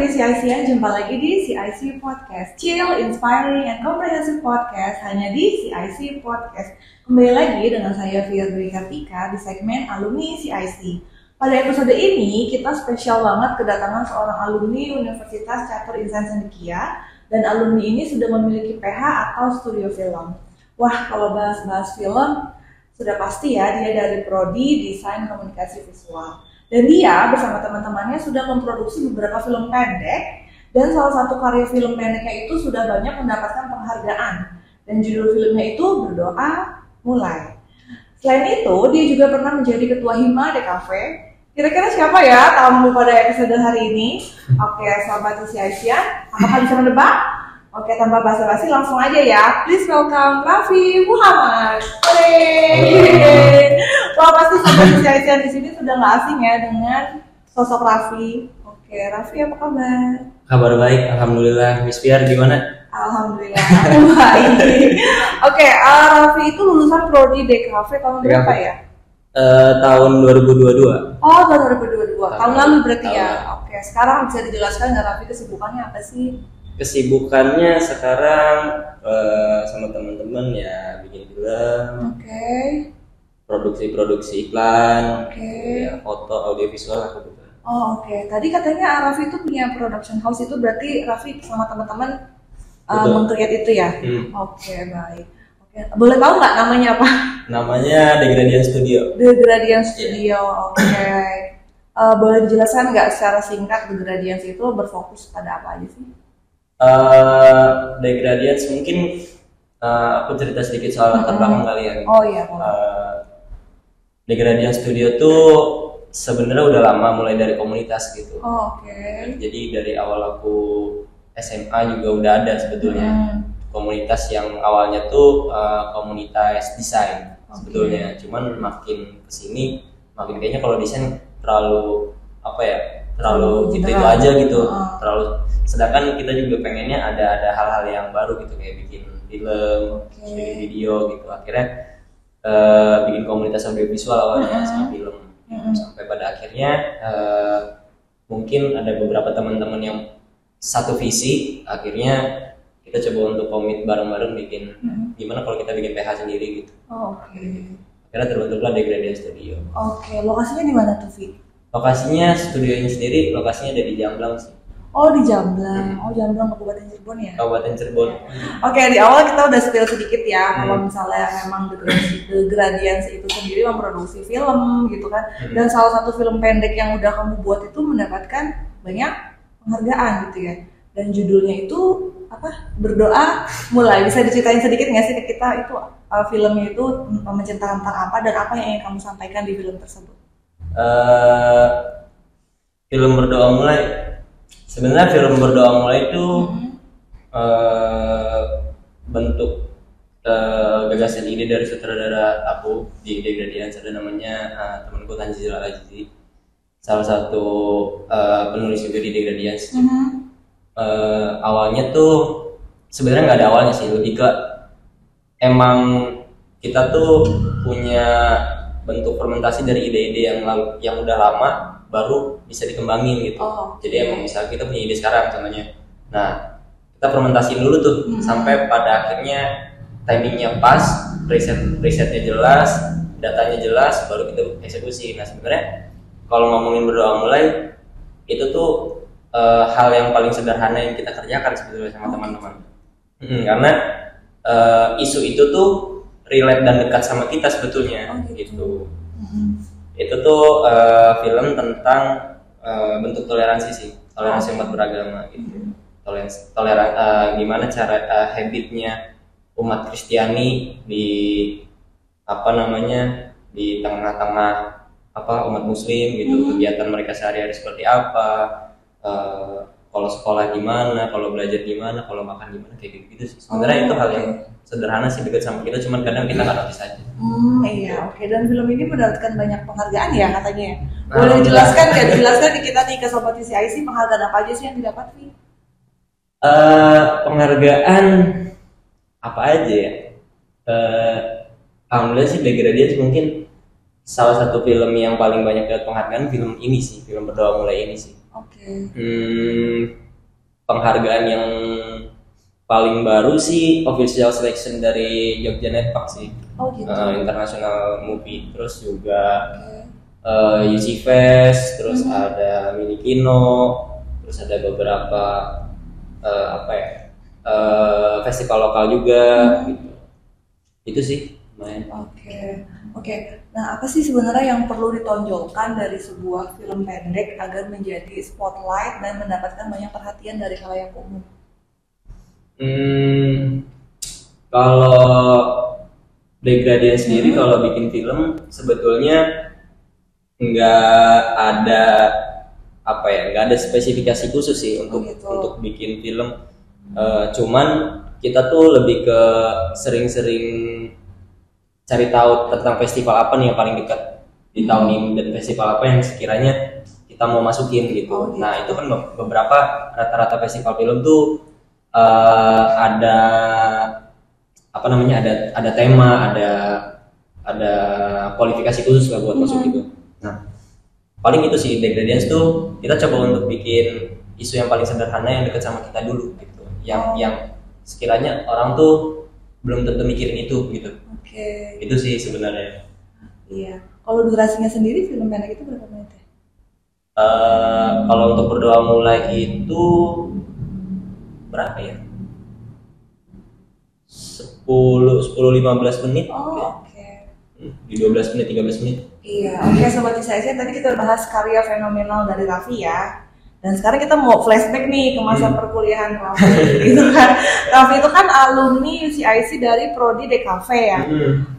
CIC-an, jumpa lagi di CIC Podcast, chill, inspiring, and comprehensive podcast hanya di CIC Podcast. Kembali lagi dengan saya Firdri Kartika di segmen Alumni CIC. Pada episode ini kita spesial banget kedatangan seorang alumni Universitas Catur Insan Cendekia, dan alumni ini sudah memiliki PH atau studio film. Wah, kalau bahas-bahas film sudah pasti ya dia dari Prodi Desain Komunikasi Visual. Dan dia bersama teman-temannya sudah memproduksi beberapa film pendek, dan salah satu karya film pendeknya itu sudah banyak mendapatkan penghargaan. Dan judul filmnya itu Berdoa Mulai. Selain itu, dia juga pernah menjadi ketua Hima DKV. Kira-kira siapa ya tamu pada episode hari ini? Oke, sahabat CIC-an, apakah bisa menebak? Oke, tanpa basa-basi langsung aja ya. Please welcome Raffi Muhammad. Wah, pasti sahabat CIC-an di sini sudah nggak asing ya dengan sosok Raffi. Oke, Raffi apa kabar? Kabar baik, alhamdulillah. Miss Fiar gimana? Alhamdulillah, baik. Oke, Raffi itu lulusan Prodi DKV tahun berapa ya? Tahun 2022. Oh, tahun 2022. Tahun lalu berarti ya. Oke, sekarang bisa dijelaskan nggak Raffi kesibukannya apa sih? Kesibukannya sekarang sama teman-teman ya bikin film. Oke. Produksi iklan. Oke. Ya, foto, audiovisual lah gitu. Oh, oke. Tadi katanya Raffi itu punya production house, itu berarti Raffi sama teman-teman meng-create itu ya? Oke, baik. Oke. Boleh tahu nggak namanya apa? Namanya The Gradient Studio. The Gradient Studio. Oke. Boleh dijelaskan nggak secara singkat The Gradient itu berfokus pada apa aja sih? The Gradients mungkin aku cerita sedikit soal latar belakang kali ya. Oh iya. The Gradient Studio tuh sebenarnya udah lama, mulai dari komunitas gitu. Oh, oke. Jadi dari awal aku SMA juga udah ada sebetulnya komunitas yang awalnya tuh komunitas desain sebetulnya. Cuman makin kesini makin kayaknya kalau desain terlalu terlalu gitu aja gitu. Terlalu, sedangkan kita juga pengennya ada hal-hal yang baru gitu, kayak bikin film, bikin video gitu. Akhirnya bikin komunitas audiovisual awalnya sama film. Sampai pada akhirnya mungkin ada beberapa teman-teman yang satu visi, akhirnya kita coba untuk komit bareng-bareng bikin gimana kalau kita bikin PH sendiri gitu. Akhirnya terbentuklah The Gradient Studio. Oke, lokasinya di mana tuh, Vi? Lokasinya, studionya sendiri lokasinya ada di Jamblang sih. Oh, di Jamblang. Oh, Jamblang, Kabupaten Cirebon ya? Kabupaten Cirebon. Oke, di awal kita udah spill sedikit ya, kalau misalnya memang The Gradients itu sendiri memproduksi film gitu kan. Dan salah satu film pendek yang udah kamu buat itu mendapatkan banyak penghargaan gitu ya. Dan judulnya itu apa? Berdoa Mulai. Bisa diceritain sedikit nggak sih ke kita itu filmnya itu menceritakan tentang apa dan apa yang ingin kamu sampaikan di film tersebut? Film Berdoa Mulai. Sebenarnya film Berdoa Mulai itu bentuk gagasan ide dari sutradara aku di The Gradients, ada namanya temanku Tanzil Al-Azizi, salah satu penulis juga di The Gradients. Awalnya tuh sebenarnya nggak ada awalnya sih, lebih ke emang kita tuh punya bentuk fermentasi dari ide-ide yang udah lama baru bisa dikembangin gitu. Jadi emang misalnya kita punya ide sekarang contohnya, nah kita fermentasiin dulu tuh sampai pada akhirnya timingnya pas, risetnya jelas, datanya jelas, baru kita eksekusi. Nah sebenarnya kalau ngomongin Berdoa Mulai itu tuh hal yang paling sederhana yang kita kerjakan sebetulnya sama teman-teman. Karena isu itu tuh relate dan dekat sama kita sebetulnya gitu. Itu tuh film tentang bentuk toleransi sih, toleransi umat beragama gitu. Gimana cara habitnya umat Kristiani di di tengah-tengah umat Muslim gitu. Kegiatan mereka sehari-hari seperti apa, kalau sekolah gimana, kalau belajar gimana, kalau makan gimana, kayak gitu sih. Sebenarnya itu hal yang sederhana sih, dekat sama kita, cuman kadang kita nggak notice aja. Iya, oke. Dan film ini mendapatkan banyak penghargaan ya katanya. Boleh dijelaskan di kita nih ke Sobat CIC, penghargaan apa aja sih yang didapat nih? Penghargaan apa aja ya? Alhamdulillah sih The Gradients mungkin salah satu film yang paling banyak dapat penghargaan film ini sih, film Berdoa Mulai ini sih. Oke. Penghargaan yang paling baru sih official selection dari Jogja Netpack sih. Oh gitu. International Movie, terus juga Oke. UC Fest, terus ada Mini Kino, terus ada beberapa festival lokal juga gitu. Itu sih main. Oke. Nah, apa sih sebenarnya yang perlu ditonjolkan dari sebuah film pendek agar menjadi spotlight dan mendapatkan banyak perhatian dari khalayak umum? Kalau Degradien sendiri kalau bikin film sebetulnya nggak ada nggak ada spesifikasi khusus sih untuk bikin film. Cuman kita tuh lebih ke sering-sering cari tahu tentang festival apa nih yang paling dekat di tahun ini dan festival apa yang sekiranya kita mau masukin gitu. Nah itu kan beberapa rata-rata festival film tuh ada ada tema, ada kualifikasi khusus lah buat masuk gitu. Nah paling itu sih Degradien tuh kita coba untuk bikin isu yang paling sederhana yang dekat sama kita dulu gitu, yang sekiranya orang tuh belum tentu mikirin itu gitu. Itu sih sebenarnya. Iya. Kalau durasinya sendiri film pendek itu berapa menit ya? Kalau untuk Berdoa Mulai itu berapa ya? 10-15 menit. Di 12 menit, 13 menit. Iya, Sobat ICIC, tadi kita bahas karya fenomenal dari Raffi ya. Dan sekarang kita mau flashback nih ke masa perkuliahan Raffi gitu kan. Raffi itu kan alumni UCIC dari Prodi DKV ya.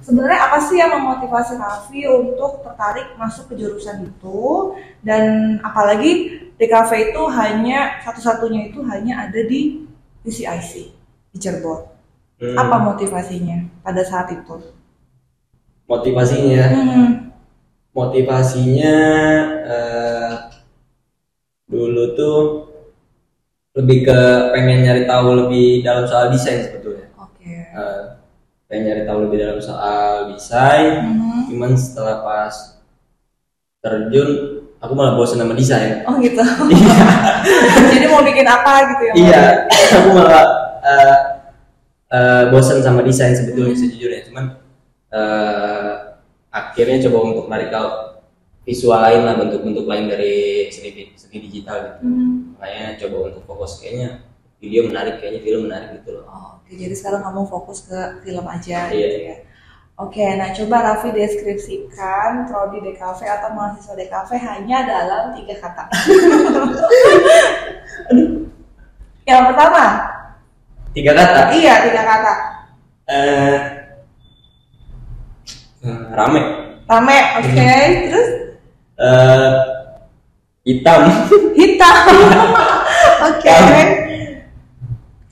Sebenarnya apa sih yang memotivasi Raffi untuk tertarik masuk ke jurusan itu? Dan apalagi DKV itu satu-satunya itu hanya ada di UCIC di Cirebon. Apa motivasinya pada saat itu? Motivasinya dulu tuh lebih ke pengen nyari tahu lebih dalam soal desain sebetulnya. Pengen nyari tahu lebih dalam soal desain. Cuman setelah pas terjun, aku malah bosan sama desain. Oh gitu. Jadi mau bikin apa gitu ya? Iya, aku malah bosan sama desain sebetulnya sejujurnya. Cuman akhirnya coba untuk menarik tahu visual lain lah, bentuk-bentuk lain dari seni digital gitu. Makanya coba untuk fokus kayaknya video menarik, kayaknya film menarik gitu loh. Oke, jadi sekarang kamu fokus ke film aja gitu ya. Oke, nah coba Raffi deskripsikan Prodi DKV atau mahasiswa DKV hanya dalam 3 kata. Yang pertama 3 kata? Iya, 3 kata. Rame. Oke. Terus? Hitam. Oke.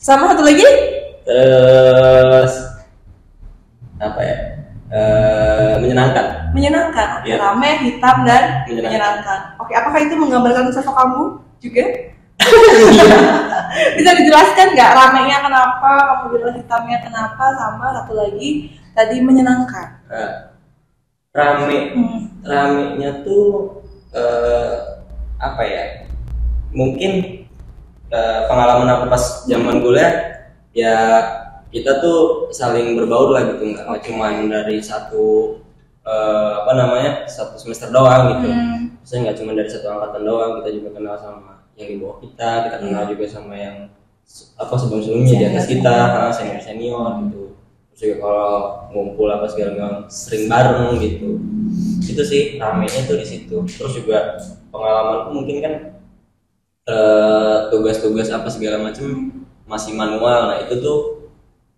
Sama satu lagi? Terus apa ya? Menyenangkan. Oke, rame, hitam dan menyenangkan. Oke, apakah itu menggambarkan sosok kamu juga? Bisa dijelaskan nggak ramenya kenapa, kamu bilang hitamnya kenapa, sama satu lagi tadi menyenangkan? Ramenya tuh apa ya? Mungkin pengalaman aku pas zaman kuliah ya, kita tuh saling berbaur lah gitu, nggak cuma dari satu satu semester doang gitu. Maksudnya nggak cuma dari satu angkatan doang, kita juga kenal sama yang di bawah kita kenal juga sama yang sebelum-sebelumnya di atas kita, senior gitu. Terus juga kalau ngumpul segala sering bareng gitu. Itu sih ramenya tuh di situ. Terus juga pengalamanku mungkin kan tugas-tugas segala macam masih manual. Nah itu tuh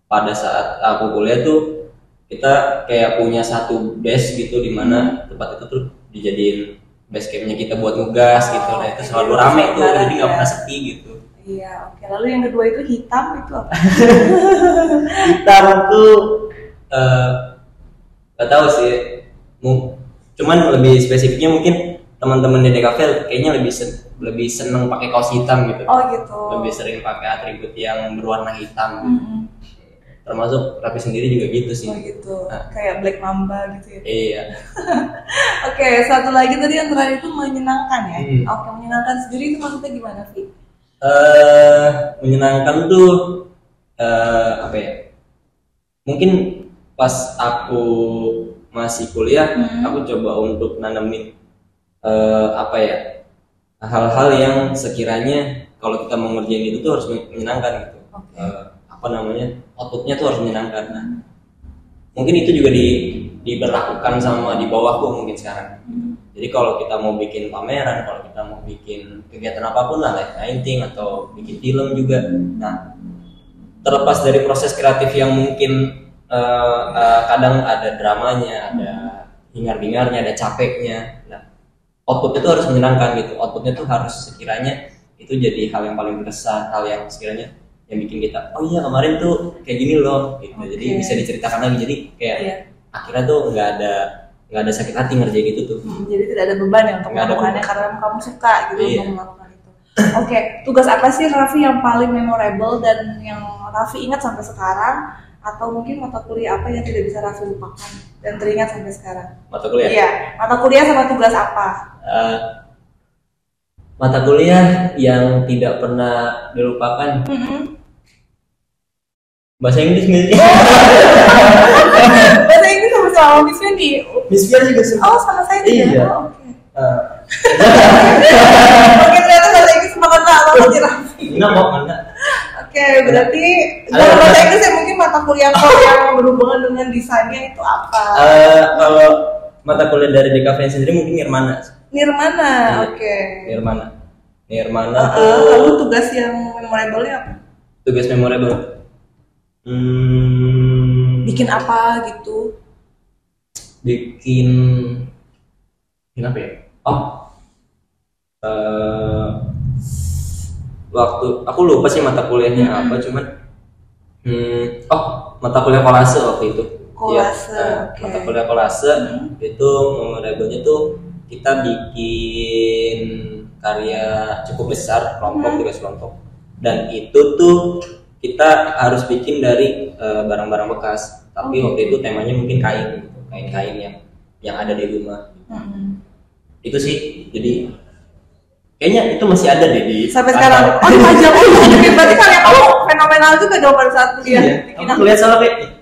pada saat aku kuliah tuh kita kayak punya satu base gitu, di mana tempat itu tuh dijadiin base campnya kita buat nugas gitu. Nah itu selalu rame tuh, jadi nggak pernah sepi gitu. Iya, oke. Lalu yang kedua itu hitam, itu apa? Hitam tuh nggak tahu sih. Cuman lebih spesifiknya mungkin teman-teman di DKV kayaknya lebih seneng pakai kaos hitam gitu. Oh gitu. Lebih sering pakai atribut yang berwarna hitam. Gitu. termasuk Raffi sendiri juga gitu sih. Oh gitu, kayak Black Mamba gitu ya. Iya. Oke, satu lagi tadi yang terakhir itu menyenangkan ya. Oke, menyenangkan sendiri itu maksudnya gimana, Vi? Menyenangkan tuh apa ya? Mungkin pas aku masih kuliah, aku coba untuk nanemin apa ya, hal-hal yang sekiranya kalau kita mau ngerjain itu tuh harus menyenangkan gitu. Apa namanya, outputnya tuh harus menyenangkan. Nah, mungkin itu juga diberlakukan sama di bawahku mungkin sekarang. Jadi kalau kita mau bikin pameran, kalau kita mau bikin kegiatan apapun lah, live painting atau bikin film juga, nah terlepas dari proses kreatif yang mungkin kadang ada dramanya, ada hingar-bingarnya, ada capeknya, nah outputnya tuh harus menyenangkan gitu. Outputnya tuh harus sekiranya itu jadi hal yang paling berkesan, hal yang sekiranya yang bikin kita, oh iya kemarin tuh kayak gini loh gitu. Jadi bisa diceritakan lagi, jadi kayak akhirnya tuh nggak ada sakit hati ngerjain gitu tuh. Jadi tidak ada beban ya untuk melakukannya karena kamu suka gitu untuk melakukan itu. Oke, tugas apa sih Raffi yang paling memorable dan yang Raffi ingat sampai sekarang, atau mungkin mata kuliah apa yang tidak bisa Raffi lupakan dan teringat sampai sekarang? Mata kuliah? Iya, mata kuliah sama tugas apa? Mata kuliah yang tidak pernah dilupakan. Bahasa Inggris nggak sih? Bahasa Inggris sama Miss Fendi. Miss Fendi juga suka. Oh, sama saya juga. Iya. Oke, ternyata bahasa Inggris mengena banget ya Raffi. Enggak. Oke, berarti dalam bahasa Inggris ya mungkin mata kuliah yang berhubungan dengan desainnya itu apa? Kalau mata kuliah dari DKV sendiri mungkin Nirmana. Oke. Nirmana lalu tugas yang memorable-nya apa? Tugas memorable. Bikin apa gitu? Bikin apa ya? Waktu aku lupa sih mata kuliahnya apa, cuman mata kuliah kolase waktu itu. Mata kuliah kolase itu memorable-nya tuh kita bikin karya cukup besar, tugas kelompok, dan itu tuh kita harus bikin dari barang-barang bekas, tapi waktu itu temanya mungkin kain yang ada di rumah. Itu sih, jadi kayaknya itu masih ada deh di sampai sekarang. Oh, Dipajang. Berarti karya kamu fenomenal juga dong pada saat kuliah. Aku lihat salah kayak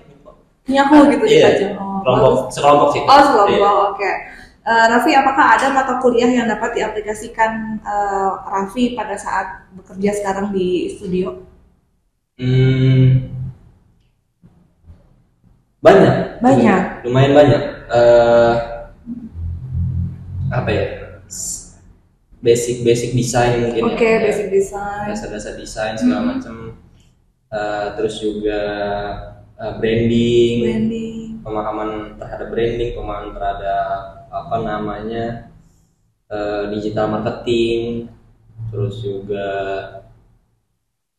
ini aku gitu dipajang. Sekelompok sih. Sekelompok. Oke. Raffi, apakah ada mata kuliah yang dapat diaplikasikan Raffi pada saat bekerja sekarang di studio? Banyak. Lumayan banyak. Apa ya? Basic desain mungkin. Basic desain. Dasar desain segala macam. Terus juga branding. Pemahaman terhadap branding, pemahaman terhadap digital marketing. Terus juga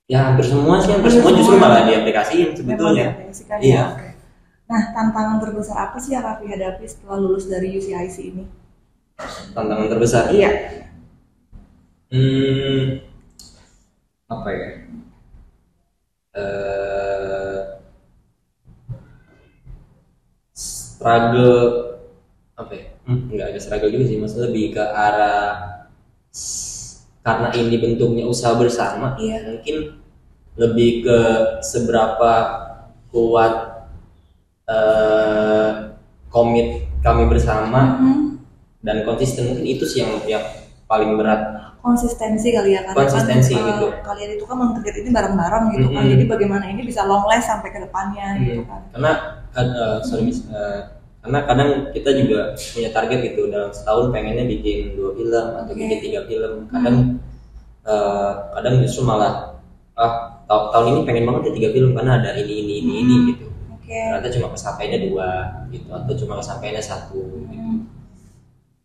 ya hampir semua justru malah diaplikasiin sebetulnya. Iya. Okay. Nah, tantangan terbesar apa sih yang Raffi hadapi setelah lulus dari UCIC ini? Tantangan terbesar? Iya. Apa ya? Struggle apa ya? Enggak ada struggle juga sih, maksudnya lebih ke arah karena ini bentuknya usaha bersama, mungkin lebih ke seberapa kuat komit kami bersama dan konsisten, mungkin itu sih yang paling berat. Konsistensi kali ya, karena gitu. Kalian itu kan mengerjakan ini bareng-bareng gitu kan, jadi bagaimana ini bisa long last sampai ke depannya gitu kan. Karena kadang kita juga punya target gitu, dalam setahun pengennya bikin 2 film atau bikin 3 film. Kadang justru malah tahun ini pengen banget ya 3 film karena ada ini gitu. Ternyata cuma kesapainya 2 gitu, atau cuma kesapainya 1 gitu.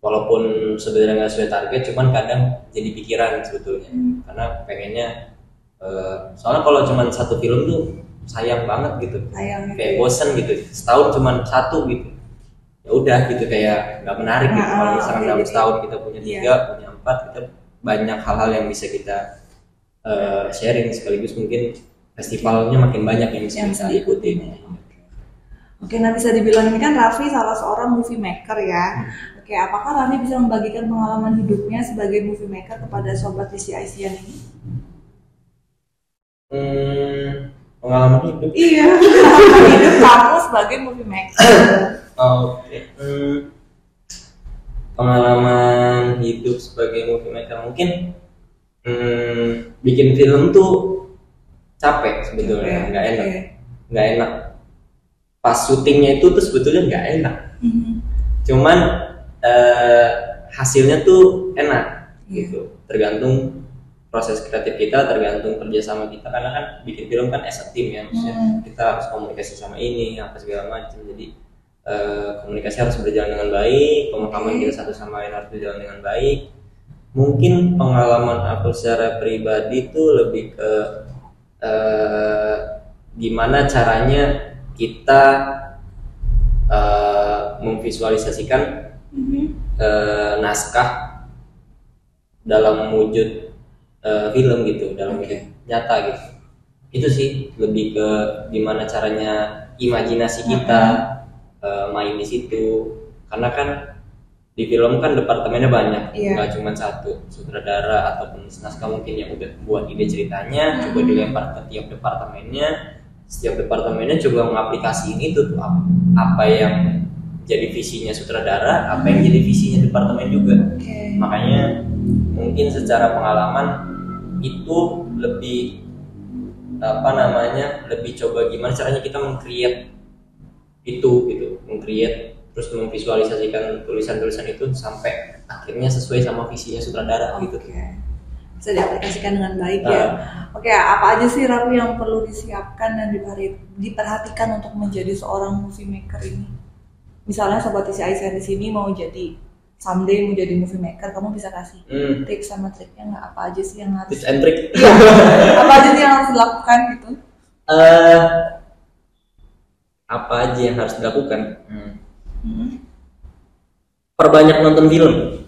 Walaupun sebenarnya nggak sesuai target, cuman kadang jadi pikiran sebetulnya. Karena pengennya soalnya kalau cuma 1 film tuh sayang banget gitu. Kayak bosen gitu, setahun cuma 1 gitu. Ya udah gitu, kayak nggak menarik gitu. Kalau misalkan dalam setahun kita punya 3, punya 4, kita banyak hal-hal yang bisa kita sharing, sekaligus mungkin festivalnya makin banyak yang bisa diikuti. Oke, nah bisa dibilang ini kan Raffi salah seorang movie maker ya. Oke, apakah Raffi bisa membagikan pengalaman hidupnya sebagai movie maker kepada sobat DCIC ini? Pengalaman hidup? Iya, pengalaman hidup kamu sebagai movie maker. Oke. Pengalaman hidup sebagai movie maker mungkin bikin film tuh capek sebetulnya, nggak enak. Pas syutingnya itu tuh sebetulnya nggak enak, cuman hasilnya tuh enak gitu, tergantung proses kreatif kita, tergantung kerjasama kita, karena kan bikin film kan as a team ya, maksudnya kita harus komunikasi sama ini apa segala macam, jadi komunikasi harus berjalan dengan baik, pemahaman kita satu sama lain harus berjalan dengan baik. Mungkin pengalaman aku secara pribadi tuh lebih ke gimana caranya kita memvisualisasikan naskah dalam wujud film gitu, dalam wujud nyata gitu. Itu sih lebih ke gimana caranya imajinasi kita main di situ, karena kan di film kan departemennya banyak, nggak cuma satu sutradara ataupun naskah mungkin yang udah buat ide ceritanya, coba dilempar ke tiap departemennya. Setiap departemennya coba mengaplikasiin itu tuh apa yang jadi visinya sutradara, apa yang jadi visinya departemen juga. Makanya mungkin secara pengalaman itu lebih lebih coba gimana caranya kita meng-create itu gitu, meng-create terus memvisualisasikan tulisan-tulisan itu sampai akhirnya sesuai sama visinya sutradara gitu. Bisa diaplikasikan dengan baik ya. Oke, apa aja sih Raffi yang perlu disiapkan dan diperhatikan untuk menjadi seorang movie maker ini? Misalnya sobat DCIC di sini mau jadi someday mau jadi movie maker, kamu bisa kasih tips sama triknya nggak? Apa aja sih yang harus? Tips and trick. Apa aja sih yang harus dilakukan gitu? Apa aja yang harus dilakukan? Perbanyak nonton film.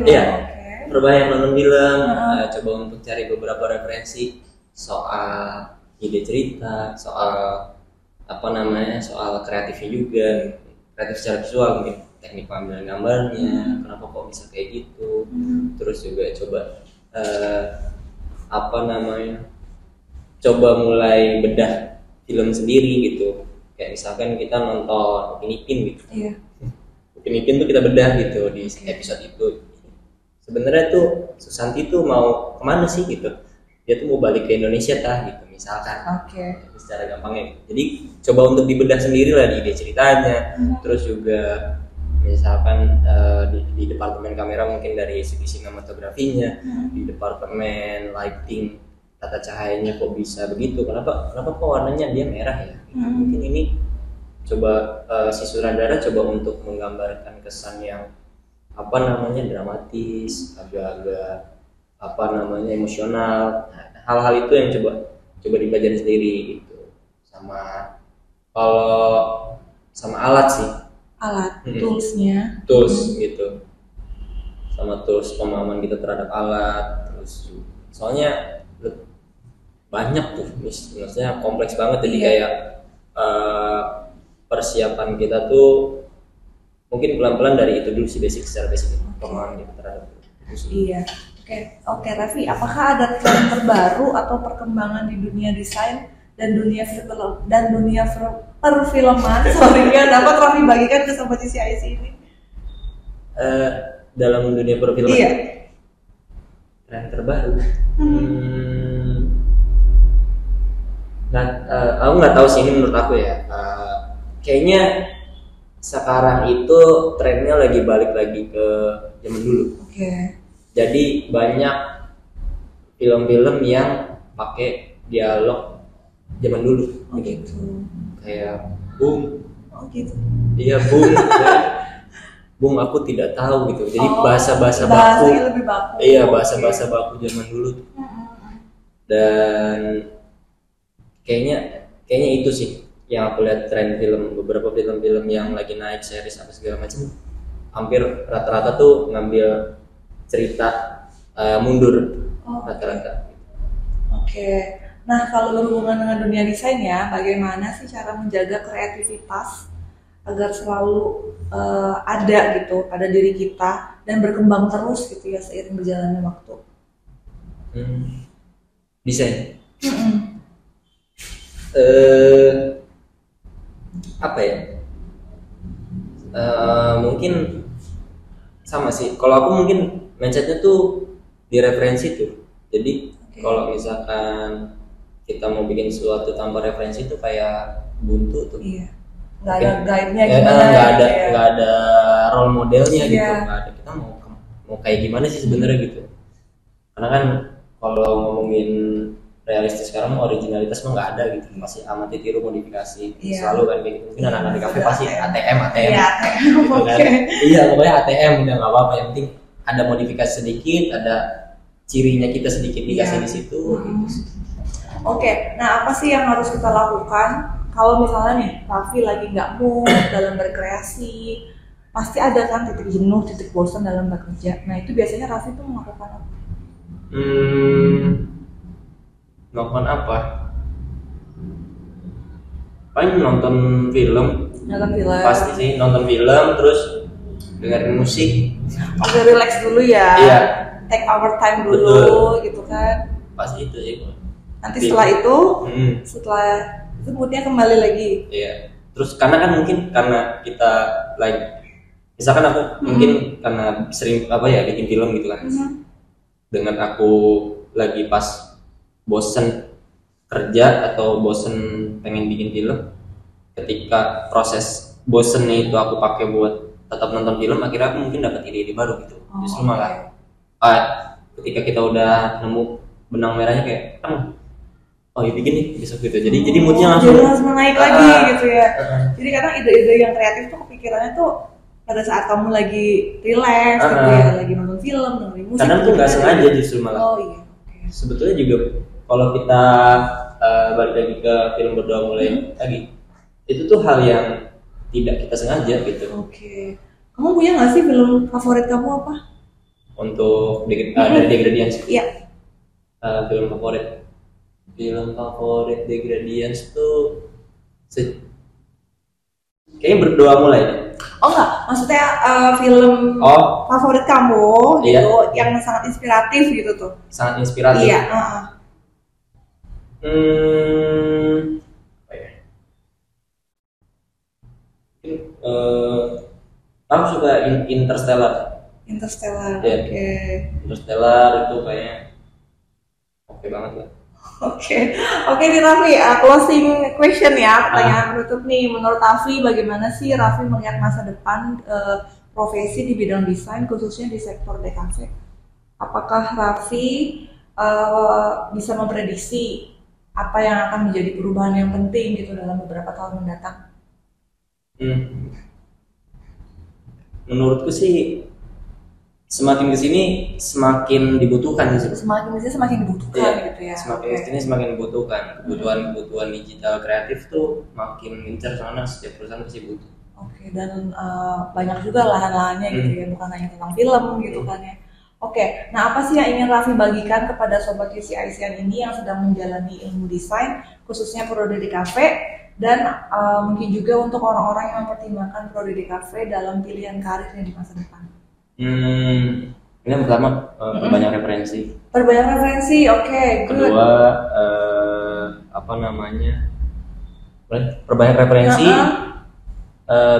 Iya. Perbanyak nonton film, coba untuk cari beberapa referensi soal ide cerita, soal soal kreatifnya juga, kreatif secara visual mungkin, teknik pengambilan gambarnya, kenapa kok bisa kayak gitu, terus juga coba coba mulai bedah film sendiri gitu, kayak misalkan kita nonton Upin Ipin gitu, Upin Ipin tuh kita bedah gitu di episode itu. Sebenarnya tuh Susanti tuh mau kemana sih gitu, dia tuh mau balik ke Indonesia gitu misalkan, secara gampangnya gitu. Jadi coba untuk dibedah sendiri lah di ide ceritanya, terus juga misalkan di departemen kamera mungkin dari segi sinematografinya, di departemen lighting tata cahayanya kok bisa begitu, kenapa kok warnanya dia merah ya gitu. Mungkin ini coba si sutradara coba untuk menggambarkan kesan yang dramatis, agak-agak emosional. Nah, hal-hal itu yang coba dipelajari sendiri gitu. Sama alat sih. Tools gitu. Sama tools pemahaman kita terhadap alat, terus soalnya banyak tuh, maksudnya kompleks banget, jadi kayak persiapan kita tuh mungkin pelan-pelan dari itu dulu sih, secara basic pemahaman kita terhadap itu. Iya. Oke, Raffi, apakah ada tren terbaru atau perkembangan di dunia desain dan dunia perfilman yang dapat Raffi bagikan ke sobat DCIC ini? Dalam dunia perfilman? Iya. Tren terbaru? Aku nggak tahu sih, ini menurut aku ya. Kayaknya sekarang itu trennya lagi balik lagi ke zaman dulu. Jadi banyak film-film yang pakai dialog zaman dulu. Gitu. Kayak Bung. Iya Bung. Bung, aku tidak tahu gitu. Jadi bahasa-bahasa baku. Lebih baku. Iya, bahasa-bahasa baku zaman dulu. Dan kayaknya itu sih yang aku lihat tren film, beberapa film-film yang lagi naik series apa segala macam, hampir rata-rata tuh ngambil cerita mundur rata-rata. Nah, kalau berhubungan dengan dunia desain ya, bagaimana sih cara menjaga kreativitas agar selalu ada gitu pada diri kita dan berkembang terus gitu ya seiring berjalannya waktu. Desain. Apa ya? Mungkin sama sih. Kalau aku mungkin mindsetnya tuh di referensi tuh. Jadi kalau misalkan kita mau bikin sesuatu tanpa referensi tuh kayak buntu tuh. Iya. Nggak ada guide-nya gimana? Nggak ada role modelnya gitu. Nggak ada. Kita mau kayak gimana sih sebenarnya gitu. Karena kan kalau ngomongin realistis sekarang originalitas mah nggak ada gitu, masih amati tiru modifikasi selalu kan kayak gitu. Mungkin anak-anak di kafe pasti ATM gitu kan. Iya pokoknya ATM udah nggak apa-apa, yang penting ada modifikasi sedikit, ada cirinya kita sedikit dikasih di situ gitu. Oke, nah apa sih yang harus kita lakukan kalau misalnya nih Raffi lagi nggak mood dalam berkreasi, pasti ada kan titik jenuh, titik bosan dalam bekerja. Nah itu biasanya Raffi tuh melakukan apa? Nonton apa? Paling nonton film. Pasti sih nonton film, terus dengerin musik. Oke, relax dulu ya. Iya. Take our time dulu. Gitu kan. Pasti itu sih. Nanti setelah itu, moodnya kembali lagi. Iya. Terus karena karena kita like, misalkan aku mungkin karena sering bikin film gitu kan. Dengan aku lagi pas bosen kerja atau bosen pengen bikin film, ketika proses bosennya itu aku pakai buat tetap nonton film, akhirnya aku mungkin dapat ide-ide baru gitu. Justru malah ketika kita udah nemu benang merahnya kayak ya bikin nih besok gitu. Jadi moodnya langsung naik lagi gitu ya. Jadi kadang ide-ide yang kreatif tuh kepikirannya tuh pada saat kamu lagi relax gitu ya, lagi nonton film, dengerin musik. Kadang tuh nggak sengaja justru malah. Sebetulnya juga kalau kita balik lagi ke film Berdoa Mulai lagi, itu tuh hal yang tidak kita sengaja gitu. Kamu punya nggak sih film favorit kamu apa? Untuk dari Degradians? Iya. Film favorit Degradians tuh kayaknya Berdoa Mulai. Oh enggak, maksudnya film favorit kamu gitu, yang sangat inspiratif gitu tuh. Sangat inspiratif. Iya. Aku suka Interstellar. Oke. Interstellar itu kayaknya oke banget lah. Oke nih Raffi, closing question ya, pertanyaan penutup nih. Menurut Raffi, bagaimana sih Raffi melihat masa depan profesi di bidang desain khususnya di sektor DKV? Apakah Raffi bisa memprediksi apa yang akan menjadi perubahan yang penting gitu dalam beberapa tahun mendatang? Menurutku sih semakin kesini semakin dibutuhkan sih. Semakin kesini semakin dibutuhkan gitu ya. Semakin kesini semakin dibutuhkan. Kebutuhan digital kreatif tuh makin gencar karena setiap perusahaan pasti butuh. Dan banyak juga lahan-lahannya gitu ya, bukan hanya tentang film gitu kan ya. Nah apa sih yang ingin Raffi bagikan kepada sobat UCIC ini yang sedang menjalani ilmu desain, khususnya prodi DKV, dan mungkin juga untuk orang-orang yang mempertimbangkan prodi DKV dalam pilihan karirnya di masa depan? Ini yang pertama, perbanyak referensi. Kedua, perbanyak referensi,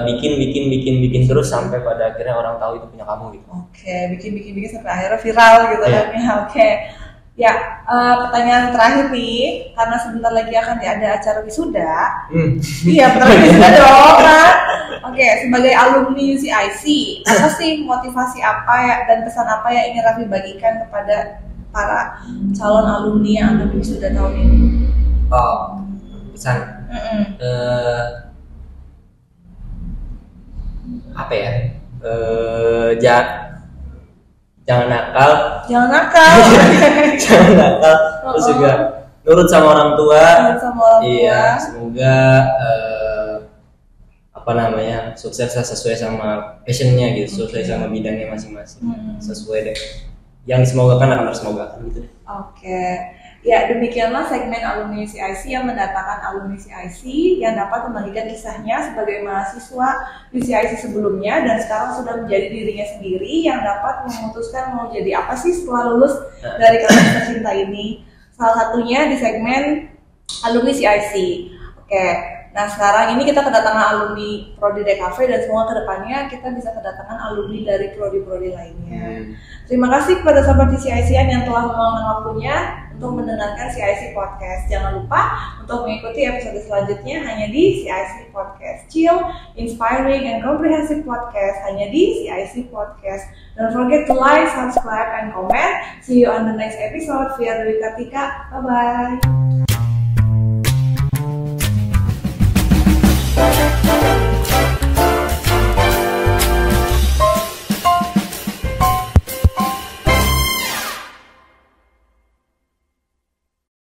bikin terus sampai pada akhirnya orang tahu itu punya kamu gitu. Bikin sampai akhirnya viral gitu kan ya. Pertanyaan terakhir nih, karena sebentar lagi akan ada acara wisuda. Iya, bentar lagi wisuda dong. Sebagai alumni UCIC, apa sih motivasi apa ya dan pesan apa yang ingin Raffi bagikan kepada para calon alumni yang akan wisuda tahun ini? Pesan. Apa ya? Jangan nakal. Terus juga nurut sama orang tua. Iya, semoga sukses sesuai sama passionnya gitu, sesuai sama bidangnya masing-masing, sesuai deh. Yang disemogakan akan tersemogakan gitu deh. Ya, demikianlah segmen alumni CIC yang mendatangkan alumni CIC yang dapat membagikan kisahnya sebagai mahasiswa di CIC sebelumnya dan sekarang sudah menjadi dirinya sendiri yang dapat memutuskan mau jadi apa sih setelah lulus dari kampus tercinta ini. Salah satunya di segmen alumni CIC. Oke, nah sekarang ini kita kedatangan alumni Prodi DKV dan semoga kedepannya kita bisa kedatangan alumni dari prodi-prodi lainnya. Terima kasih kepada sahabat di CIC-an yang telah meluangkan waktunya untuk mendengarkan CIC Podcast. Jangan lupa untuk mengikuti episode selanjutnya hanya di CIC Podcast. Chill, inspiring, and comprehensive podcast hanya di CIC Podcast. Don't forget to like, subscribe, and comment. See you on the next episode. Via Dewi Kartika. Bye-bye.